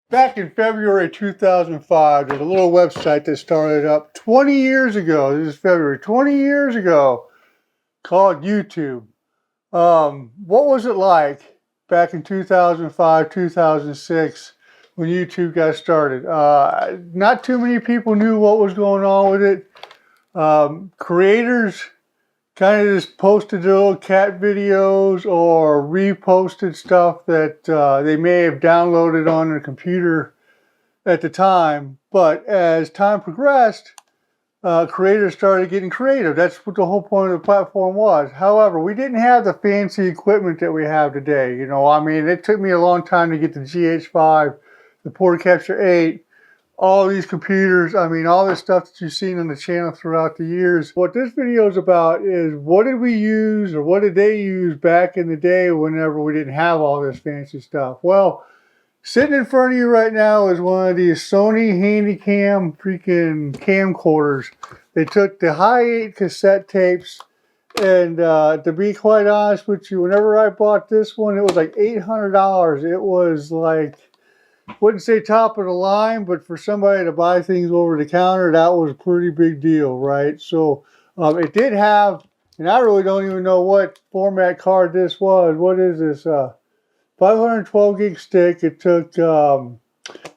Back in February 2005, there's a little website that started up 20 years ago. This is February, 20 years ago, called YouTube. What was it like back in 2005, 2006 when YouTube got started? Not too many people knew what was going on with it. Creators kind of just posted little cat videos or reposted stuff that they may have downloaded on their computer at the time. But as time progressed, creators started getting creative. That's what the whole point of the platform was. However, we didn't have the fancy equipment that we have today. You know, I mean, it took me a long time to get the GH5, the Portacapture 8, all these computers, I mean, all this stuff that you've seen on the channel throughout the years. What this video is about is what did we use or what did they use back in the day whenever we didn't have all this fancy stuff? Well, sitting in front of you right now is one of these Sony Handycam freaking camcorders. They took the high 8 cassette tapes, and to be quite honest with you, whenever I bought this one, it was like $800. It was like, wouldn't say top of the line, but for somebody to buy things over the counter, that was a pretty big deal, right? So it did have, and I really don't even know what format card this was. What is this? 512 gig stick. It took, it's a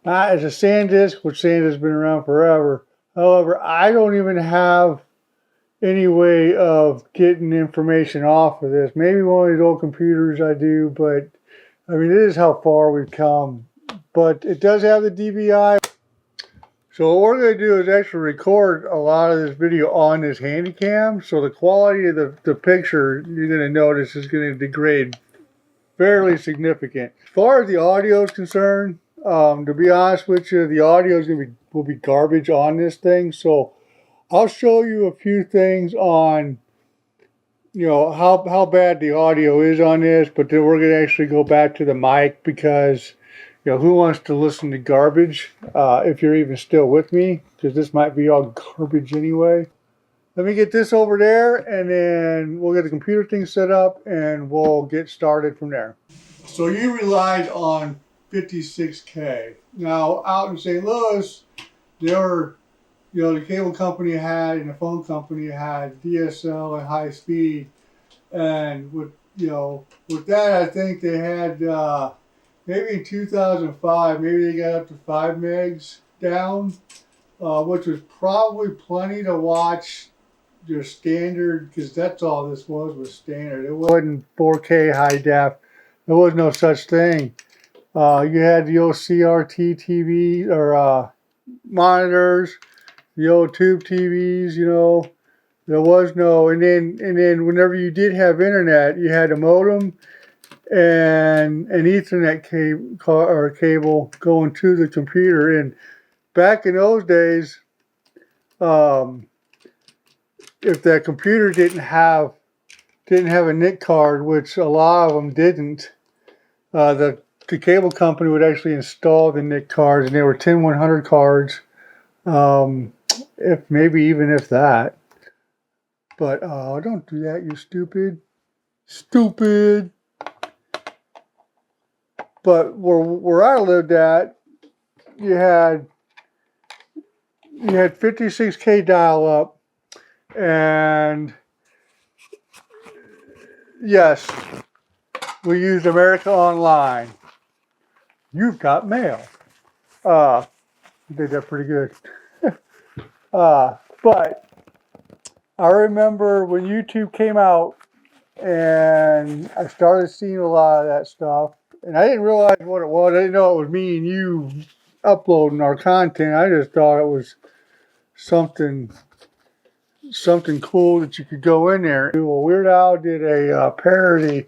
SanDisk, which SanDisk has been around forever. However, I don't even have any way of getting information off of this. Maybe one of these old computers I do, but I mean, this is how far we've come. But it does have the DVI. So what we're going to do is actually record a lot of this video on this Handycam. So the quality of the picture you're going to notice is going to degrade fairly significant. As far as the audio is concerned, to be honest with you, the audio is will be garbage on this thing. So I'll show you a few things on, you know, how bad the audio is on this, but then we're going to actually go back to the mic because, you know, who wants to listen to garbage if you're even still with me, because this might be all garbage anyway. Let me get this over there, and then we'll get the computer thing set up, and we'll get started from there. So you relied on 56K. Now, out in St. Louis, there were, you know, the cable company had and the phone company had DSL and high speed, and with, you know, with that, I think they had maybe in 2005, maybe they got up to 5 megs down, which was probably plenty to watch your standard, because that's all this was standard. It wasn't 4K high def. There was no such thing. You had the old CRT TV or monitors, the old tube TVs, you know. There was no, and then whenever you did have internet, you had a modem and an Ethernet cable going to the computer. And back in those days, if that computer didn't have a NIC card, which a lot of them didn't, the cable company would actually install the NIC cards, and they were 10100 cards, if maybe even if that. But don't do that, you stupid. But where I lived at, you had 56K dial-up, and yes, we used America Online. You've got mail. Did that pretty good. But I remember when YouTube came out, and I started seeing a lot of that stuff. And I didn't realize what it was. I didn't know it was me and you uploading our content. I just thought it was something cool that you could go in there. Well, Weird Al did a parody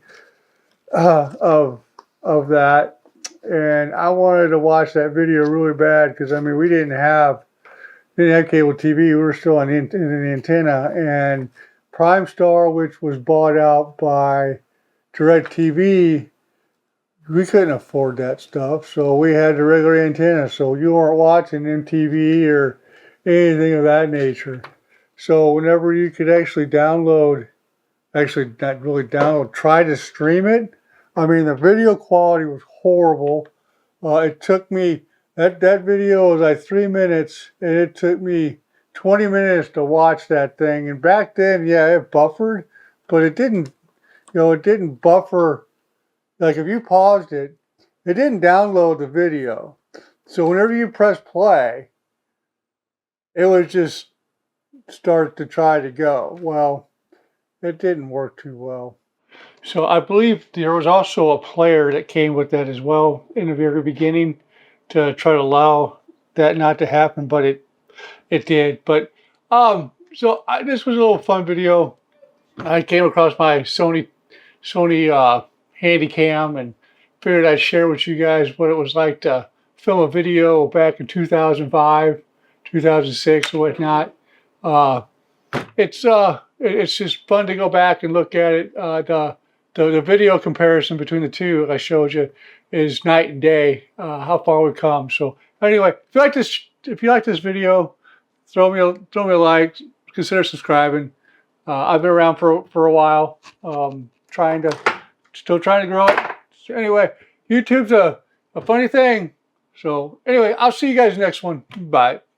of that, and I wanted to watch that video really bad because I mean we didn't have cable TV. We were still on an antenna, and Prime Star, which was bought out by DirecTV, we couldn't afford that stuff, so we had the regular antenna, so you weren't watching MTV or anything of that nature. So whenever you could actually download, actually not really download, try to stream it, I mean the video quality was horrible. It took me That video was like 3 minutes, and it took me 20 minutes to watch that thing. And back then, yeah, it buffered, but it didn't, it didn't buffer. Like if you paused it, it didn't download the video. So whenever you press play, it would just start to try to go. Well, it didn't work too well. So I believe there was also a player that came with that as well in the very beginning to try to allow that not to happen, but it did. But this was a little fun video. I came across my Sony Handycam and figured I'd share with you guys what it was like to film a video back in 2005, 2006, or whatnot. Uh, it's just fun to go back and look at it. The video comparison between the two I showed you is night and day. How far we've come. So anyway, if you like this video, throw me a like. Consider subscribing. I've been around for a while, still trying to grow it. So anyway, YouTube's a funny thing. So anyway, I'll see you guys next one. Bye.